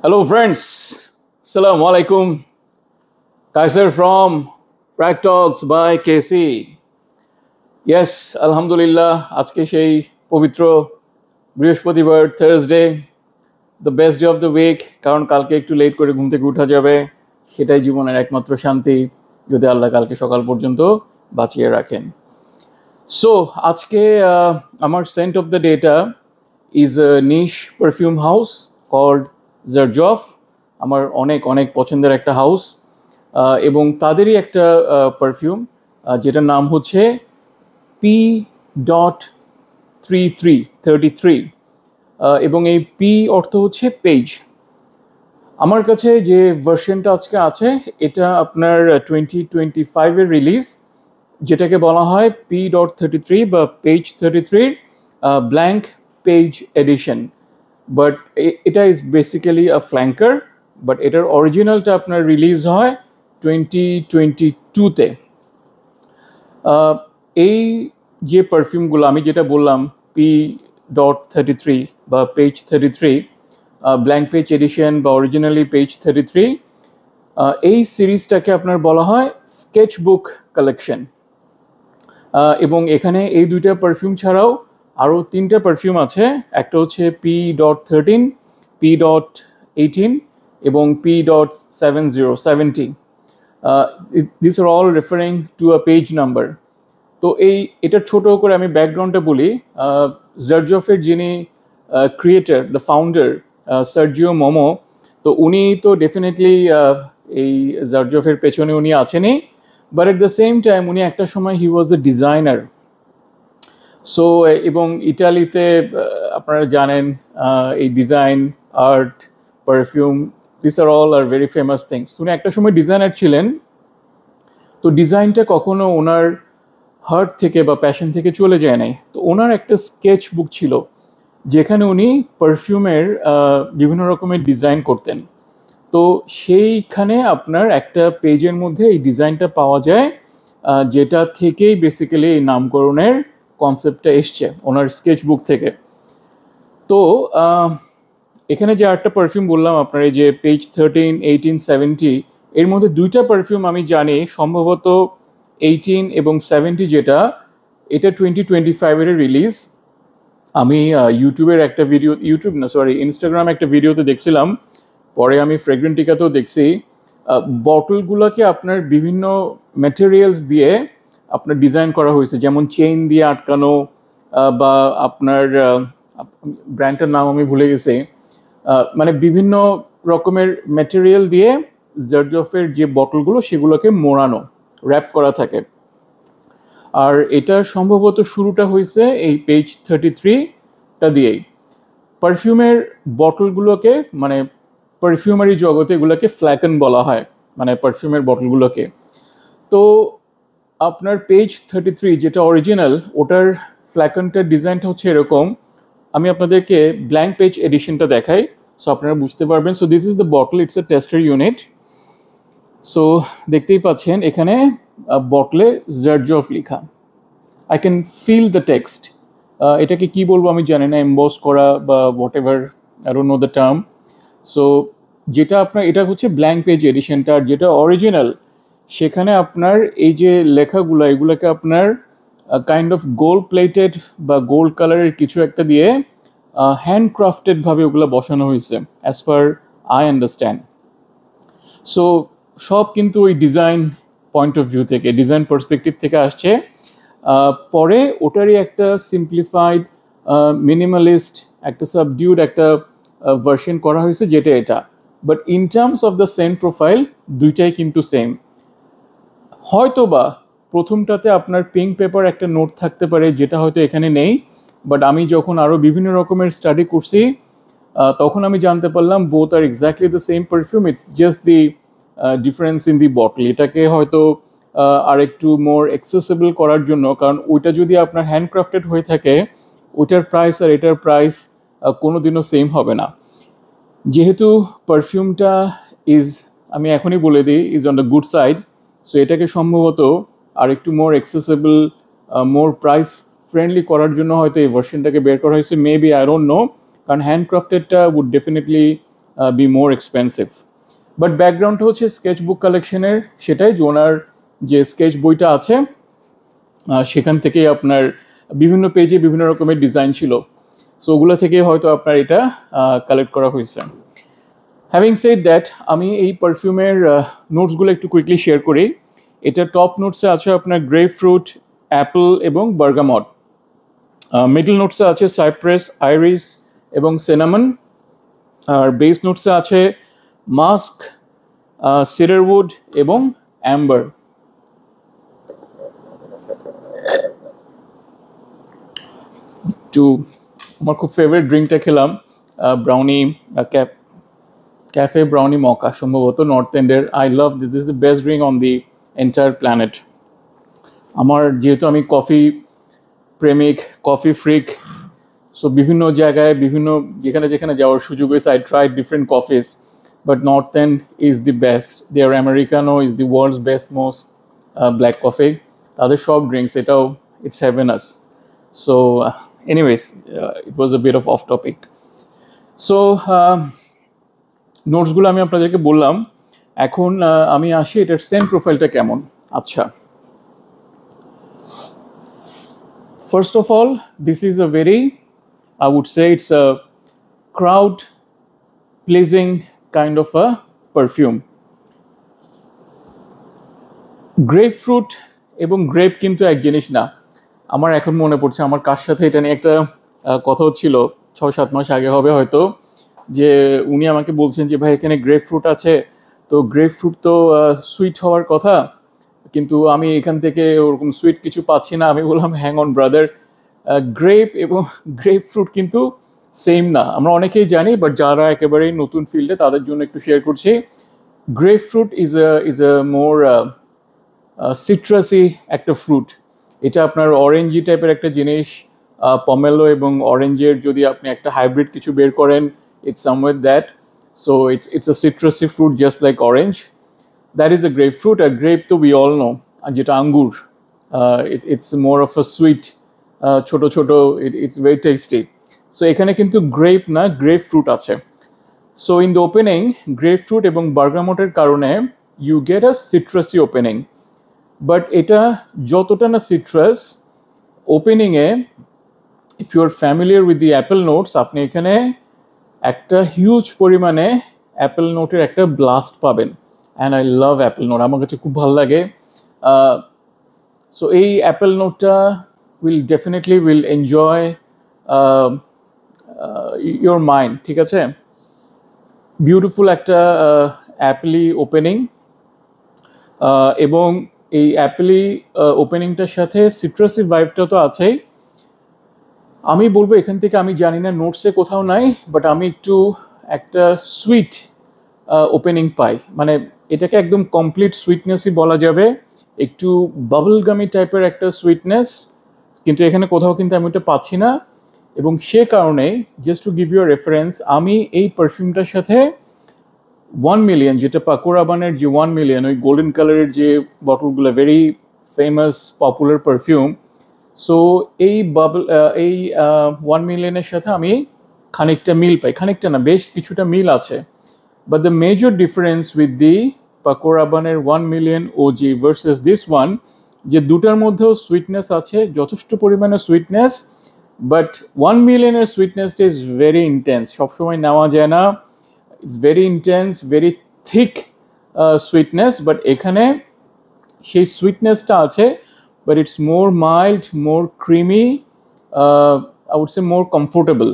Hello, friends. Assalamu alaikum. Kaiser from Prac Talks by KC. Yes, Alhamdulillah. আজকে সেই পবিত্র বৃহস্পতিবার Thursday the best day of the week, কারণ কালকে একটু লেট করে ঘুম থেকে উঠা যাবে, সেটাই জীবনের একমাত্র শান্তি, যদি আল্লাহ কালকে সকাল পর্যন্ত বাঁচিয়ে রাখেন। সো আজকে আমার সেন্ট অফ দ্য ডেটা is a niche perfume house called Zerjoff. আমার অনেক অনেক পছন্দের একটা হাউস, এবং তাদেরই একটা পারফিউম যেটার নাম হচ্ছে P.33 এবং এই পি অর্থ হচ্ছে পেজ। আমার কাছে যে ভার্সনটা আজকে আছে এটা আপনার 2025-এর রিলিজ, যেটাকে বলা হয় P.33 বা page 33 blank page edition. But এটা is basically a flanker, but এটার অরিজিনালটা আপনার রিলিজ হয় 2022-তে। এই যে পারফিউমগুলো আমি যেটা বললাম P.33 বা পেজ 33 ব্ল্যাঙ্ক পেজ এডিশন বা অরিজিনালি পেজ 33, এই সিরিজটাকে আপনার বলা হয় স্কেচ বুক কালেকশন। এবং এখানে এই দুইটা পারফিউম ছাড়াও আরও তিনটা পারফিউম আছে। একটা হচ্ছে P.13, P.18 এবং P.70. This are all referring to a page number. তো এটা ছোট করে আমি ব্যাকগ্রাউন্ডটা বলি। জারজফের যিনি creator, the founder, Sergio Momo, তো উনি তো ডেফিনেটলি এই জারজফের পেছনে উনি আছেনই, but at the same time উনি একটা সময় হি ওয়াজ এ ডিজাইনার। সো এবং ইটালিতে আপনারা জানেন এই design, art, perfume, this are all are very famous things. উনি একটা সময় ডিজাইনার ছিলেন। তো ডিজাইনটা কখনো ওনার হার্ট থেকে বা প্যাশন থেকে চলে যায় নাই। তো ওনার একটা স্কেচ বুক ছিল যেখানে উনি পারফিউমের বিভিন্ন রকমের ডিজাইন করতেন। তো সেইখানে আপনার একটা পেজের মধ্যে এই ডিজাইনটা পাওয়া যায়, যেটা থেকেই বেসিক্যালি এই নামকরণের কনসেপ্টটা এসছে ওনার স্কেচ বুক থেকে। তো এখানে যে আরেকটা পারফিউম বললাম আপনার, এই যে পেজ 13, 18, 70, এর মধ্যে দুইটা পারফিউম আমি জানি, সম্ভবত 18 এবং 70 যেটা, এটা 2025-এর রিলিজ। আমি ইনস্টাগ্রাম একটা ভিডিওতে দেখছিলাম, পরে আমি ফ্রেগ্রেন্টিকাতেও দেখছি, বটলগুলোকে আপনার বিভিন্ন ম্যাটেরিয়ালস দিয়ে আপনার ডিজাইন করা হয়েছে, যেমন চেইন দিয়ে আটকানো, বা আপনার ব্র্যান্ডটার নাম আমি ভুলে গেছি, মানে বিভিন্ন রকমের ম্যাটেরিয়াল দিয়ে জারজফের যে বটলগুলো সেগুলোকে মোড়ানো, র্যাপ করা থাকে। আর এটা সম্ভবত শুরুটা হয়েছে এই পেজ 33টা দিয়েই। পারফিউমের বটলগুলোকে, মানে পারফিউমারি জগতে এগুলোকে ফ্ল্যাকেন বলা হয়, মানে পারফিউমের বটলগুলোকে। তো আপনার পেজ 33 যেটা অরিজিনাল, ওটার ফ্ল্যাকেনটার ডিজাইনটা হচ্ছে এরকম। আমি আপনাদেরকে ব্ল্যাঙ্ক পেজ এডিশনটা দেখাই, সো আপনারা বুঝতে পারবেন। So this is the bottle, it's a tester unit. So দেখতেই পাচ্ছেন এখানে বটলে জারজফ লেখা। I can feel the text. এটাকে কি বলবো আমি জানি না, এমবস করা বা whatever, I don't know the term. So যেটা আপনার, এটা হচ্ছে ব্ল্যাঙ্ক পেজ এডিশনটা, আর যেটা অরিজিনাল সেখানে আপনার এই যে লেখাগুলো, এগুলোকে আপনার কাইন্ড অফ গোল্ড প্লেটেড বা গোল্ড কালারের কিছু একটা দিয়ে হ্যান্ডক্রাফটেডভাবে ওগুলো বসানো হয়েছে, as per I understand. So সব কিন্তু ওই ডিজাইন পয়েন্ট অফ ভিউ থেকে, ডিজাইন পার্সপেক্টিভ থেকে আসছে। পরে ওটারই একটা সিম্পলিফাইড, মিনিমালিস্ট, একটা সাবডিউড একটা ভার্সন করা হয়েছে, যেটা এটা। But in terms of the same profile দুইটাই কিন্তু সেম। হয়তো বা প্রথমটাতে আপনার পিঙ্ক পেপার একটা নোট থাকতে পারে, যেটা হয়তো এখানে নেই, বাট আমি যখন আরও বিভিন্ন রকমের স্টাডি করছি তখন আমি জানতে পারলাম both are exactly the same perfume, it's just the difference in the bottle. এটাকে হয়তো আর একটু মোর অ্যাক্সেসেবল করার জন্য, কারণ ওইটা যদি আপনার হ্যান্ডক্রাফটেড হয়ে থাকে, ওইটার প্রাইস আর এটার প্রাইস কোনোদিনও সেম হবে না। যেহেতু পারফিউমটা ইজ, আমি এখনই বলে দিই, is on the good side, so এটাকে সম্ভবত আর একটু মোর অ্যাক্সেসেবল, মোর প্রাইস ফ্রেন্ডলি করার জন্য হয়তো এই ভার্সনটাকে বের করা হয়েছে, মেবি, আই ডোন্ট নো। কারণ হ্যান্ডক্রাফটেডটা would definitely be more expensive. But ব্যাকগ্রাউন্ডটা হচ্ছে স্কেচ বুক কালেকশনের, সেটাই যে ওনার যে স্কেচ বইটা আছে সেখান থেকেই আপনার বিভিন্ন পেজে বিভিন্ন রকমের ডিজাইন ছিল, সো ওগুলো থেকে হয়তো আপনার এটা কালেক্ট করা হয়েছে। হ্যাভিং সেড দ্যাট, আমি এই পারফিউমের নোটসগুলো একটু কুইকলি শেয়ার করি। এটা টপ নোটসে আছে আপনার গ্রেপ ফ্রুট, অ্যাপল এবং বার্গামট। মিডল নোটসে আছে সাইপ্রেস, আইরিস এবং সিনামন। আর বেস নোটসে আছে মাস্ক, সিডারউড এবং অ্যাম্বার। আমার খুব ফেভারিট ড্রিঙ্কটা খেলাম, ব্রাউনি ক্যাফে ব্রাউনি মকা, সম্ভবত নর্থ এন্ডের। I love this is the best drink on the entire planet. আমার যেহেতু আমি কফি প্রেমিক, কফি ফ্রিক, সো বিভিন্ন জায়গায় বিভিন্ন যেখানে যেখানে যাওয়ার সুযোগ হয়েছে, I try different coffees, but North End is the best. Their Americano is the world's best most black coffee. তাদের সব ড্রিঙ্কস, এটাও it's heavenous. So anyways, it was a bit off topic. So নোটসগুলো আমি আপনাদেরকে বললাম। এখন আমি আসি এটার সেন্ট প্রোফাইলটা কেমন। আচ্ছা, first of all, this is a very, I would say it's a crowd pleasing kind of a perfume. Grapefruit এবং গ্রেপ কিন্তু এক জিনিস না। আমার এখন মনে পড়ছে আমার কার সাথে এটা নিয়ে একটা কথা হচ্ছিল 6-7 মাস আগে হবে হয়তো, যে উনি আমাকে বলছেন যে ভাই এখানে গ্রেপফ্রুট আছে, তো গ্রেপফ্রুট তো সুইট হওয়ার কথা, কিন্তু আমি এখান থেকে ওরকম সুইট কিছু পাচ্ছি না। আমি বললাম হ্যাং অন ব্রাদার, গ্রেপ এবং গ্রেপ ফ্রুট কিন্তু সেম না। আমরা অনেকেই জানি, বাট যারা একেবারেই নতুন ফিল্ডে তাদের জন্য একটু শেয়ার করছি। Grape fruit is a more citrusy একটা ফ্রুট। এটা আপনার অরেঞ্জি টাইপের একটা জিনিস। পমেলো এবং অরেঞ্জের যদি আপনি একটা হাইব্রিড কিছু বের করেন, it's somewhere that. So it's a citrusy fruit just like orange. That is a grapefruit. আর গ্রেপ তো উই অল নো, যেটা আঙ্গুর, it's more of a sweet, ছোট ছোট, ইটস ভেরি টেস্টি। সো এখানে কিন্তু গ্রেপ না, গ্রেপ ফ্রুট আছে। So in the opening grapefruit এবং বার্গামটের কারণে you get a citrusy opening. But এটা যতটা না সিট্রাস, ওপেনিংয়ে if you are familiar with the apple notes, আপনি এখানে একটা হিউজ পরিমাণে অ্যাপেল নোটের একটা ব্লাস্ট পাবেন। And I love Apple note, আমার কাছে খুব ভালো লাগে। সো এই অ্যাপেল নোটটা will definitely will enjoy your mind, ঠিক আছে। বিউটিফুল একটা অ্যাপেলি ওপেনিং, এবং এই অ্যাপেলি ওপেনিংটার সাথে সিট্রাসি ভাইবটা তো আছেই। আমি বলবো এখান থেকে, আমি জানি না নোটসে কোথাও নাই, বাট আমি একটু একটা সুইট ওপেনিং পাই। মানে এটাকে একদম কমপ্লিট সুইটনেসই বলা যাবে, একটু বাবলগামি টাইপের একটা সুইটনেস, কিন্তু এখানে কোথাও কিন্তু আমি ওটা পাচ্ছি না। এবং সে কারণে just to give you reference, আমি এই পারফিউমটার সাথে 1 মিলিয়ন, যেটা পাকো রাবানের যে 1 মিলিয়ন, ওই গোল্ডেন কালারের যে বটলগুলো, very famous popular perfume, so এই এই 1 মিলিয়নের সাথে আমি খানিকটা মিল পাই। খানিকটা না, বেশ কিছুটা মিল আছে। But the major difference with the Paco রাবানের 1 million OG versus this one, যে দুটার মধ্যেও সুইটনেস আছে, যথেষ্ট পরিমাণে সুইটনেস, বাট 1 মিলিয়নের সুইটনেসটা ইজ ভেরি ইন্টেন্স, সবসময় নেওয়া যায় না। It's very intense, very thick sweetness, but এখানে সেই সুইটনেসটা আছে, but it's more mild, more creamy, I would say more comfortable.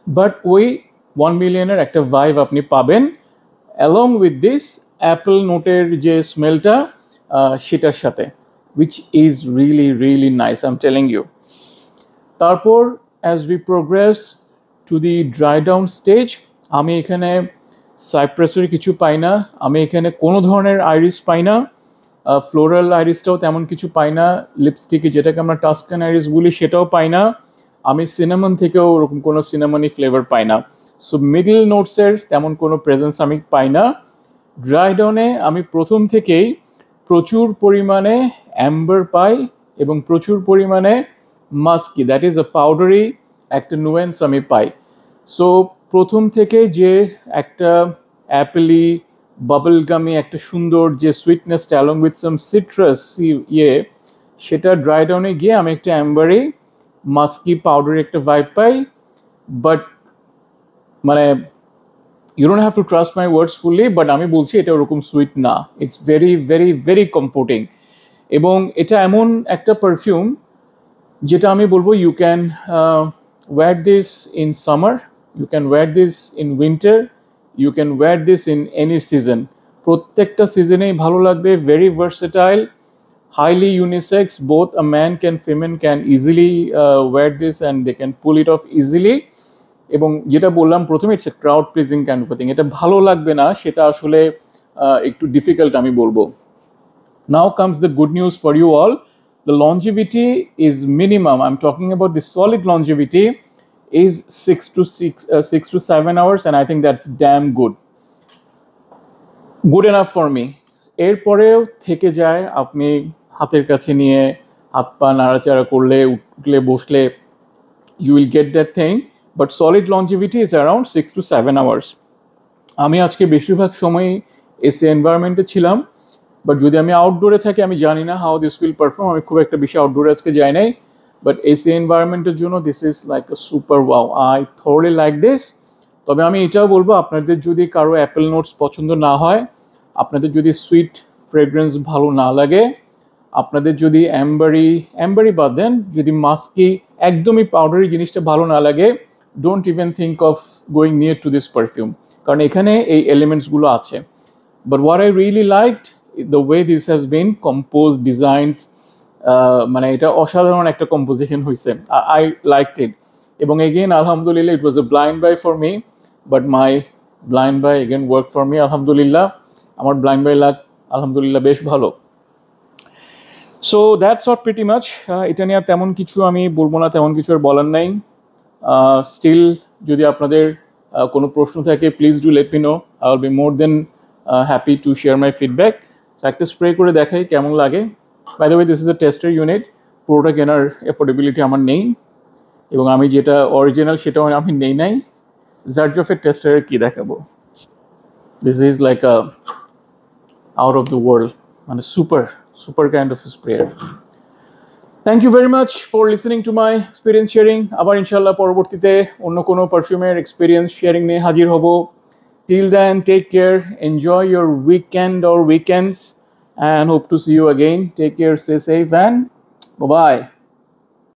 But ওই 1 মিলিয়নের একটা ভাইব আপনি পাবেন অ্যালং উইথ দিস অ্যাপেল নোটের যে স্মেলটা, সেটার সাথে, which is really really nice, I'm telling you. তারপর as we progress to the dry down stage, আমি এখানে সাইপ্রাসের কিছু পাই না, আমি এখানে কোনো ধরনের আইরিস পাই না, ফ্লোরাল আইরিসটাও তেমন কিছু পাই না, লিপস্টিকে যেটাকে আমরা টাস্কান আইরিস বলি সেটাও পাই না, আমি সিনামন থেকেও ওরকম কোনো সিনামনি ফ্লেভার পাই না। সো মিডল নোটসের তেমন কোনো প্রেজেন্স আমি পাই না। ড্রাই ডাউনে আমি প্রথম থেকেই প্রচুর পরিমাণে অ্যাম্বার পাই এবং প্রচুর পরিমাণে মাস্কি, দ্যাট ইজ আ পাউডারি একটা নুয়েন্স আমি পাই। সো প্রথম থেকে যে একটা অ্যাপেলি বাবল গামি একটা সুন্দর যে সুইটনেসটা অ্যালং উইথ সাম সিট্রাস সেটা ড্রাই ডাউনে গিয়ে আমি একটা অ্যাম্বারি মাস্কি পাউডারের একটা ভাইব পাই। বাট মানে you don't have to trust my words fully, but আমি বলছি এটা ওরকম সুইট না। It's very very very comforting এবং এটা এমন একটা পারফিউম যেটা আমি বলবো you can wear this in summer, you can wear this in winter, you can wear this in any season. প্রত্যেকটা সিজনেই ভালো লাগবে। Very versatile, highly unisex, both a man can female can easily wear this and they can pull it off easily। এবং যেটা বললাম প্রথমে it's a crowd pleasing kind of thing, এটা ভালো লাগবে না সেটা আসলে একটু ডিফিকাল্ট আমি বলবো। Now comes the good news for you all. The longevity is minimum, I'm talking about the solid longevity is 6 to 7 hours and I think that's damn good enough for me। এরপরেও থেকে যায়, আপনি হাতের কাছে নিয়ে হাত পা নাড়াচাড়া করলে উঠলে বসলে you will get that thing, but solid longevity is around 6 to 7 hours। আমি আজকে বেশিরভাগ সময় এসি এনভায়রনমেন্টে ছিলাম, বাট যদি আমি আউটডোরে থাকি আমি জানি না হাউ দিস উইল পারফর্ম। আমি খুব একটা বেশি আউটডোরে আজকে যাই নাই, বাট এসি এনভায়রনমেন্টের জন্য this is like a super wow, I thoroughly like this. তবে আমি এটাও বলবো আপনাদের যদি কারো অ্যাপেল নোটস পছন্দ না হয়, আপনাদের যদি সুইট ফ্রেগ্রেন্স ভালো না লাগে, আপনাদের যদি অ্যাম্বারি বাদ দেন, যদি মাস্কি একদমই পাউডারি জিনিসটা ভালো না লাগে, don't even think of going near to this perfume, কারণ এখানে এই এলিমেন্টসগুলো আছে। But what I really liked the way this has been compose designs, মানে এটা অসাধারণ একটা কম্পোজিশন হয়েছে, আই লাইকড ইট। এবং এগেন আলহামদুলিল্লাহ it was a blind buy for me, but my blind buy again work for me আলহামদুলিল্লাহ। আমার blind buy luck আলহামদুলিল্লাহ বেশ ভালো। So that's it pretty much. এটা নিয়ে তেমন কিছু আমি বলবো না, তেমন কিছু আর বলার নাই। স্টিল যদি আপনাদের কোনো প্রশ্ন থাকে please do let me know, I will be more than happy to share my feedback. একটা স্প্রে করে দেখাই কেমন লাগে। By the way this is a tester unit, পুরোটা কেনার অ্যাফোর্ডেবিলিটি আমার নেই এবং আমি যেটা অরিজিনাল সেটাও আমি নেই নাই। জার্জফের টেস্টারের কি দেখাবো, this is like a out of the world, মানে super kind of a sprayer. Thank you very much for listening to my experience sharing. আবার ইনশাআল্লাহ পরবর্তীতে অন্য কোনো পারফিউমের এক্সপিরিয়েন্স শেয়ারিং নিয়ে হাজির হব। Till then, take care, enjoy your weekend or weekends and hope to see you again. Take care, stay safe and bye-bye.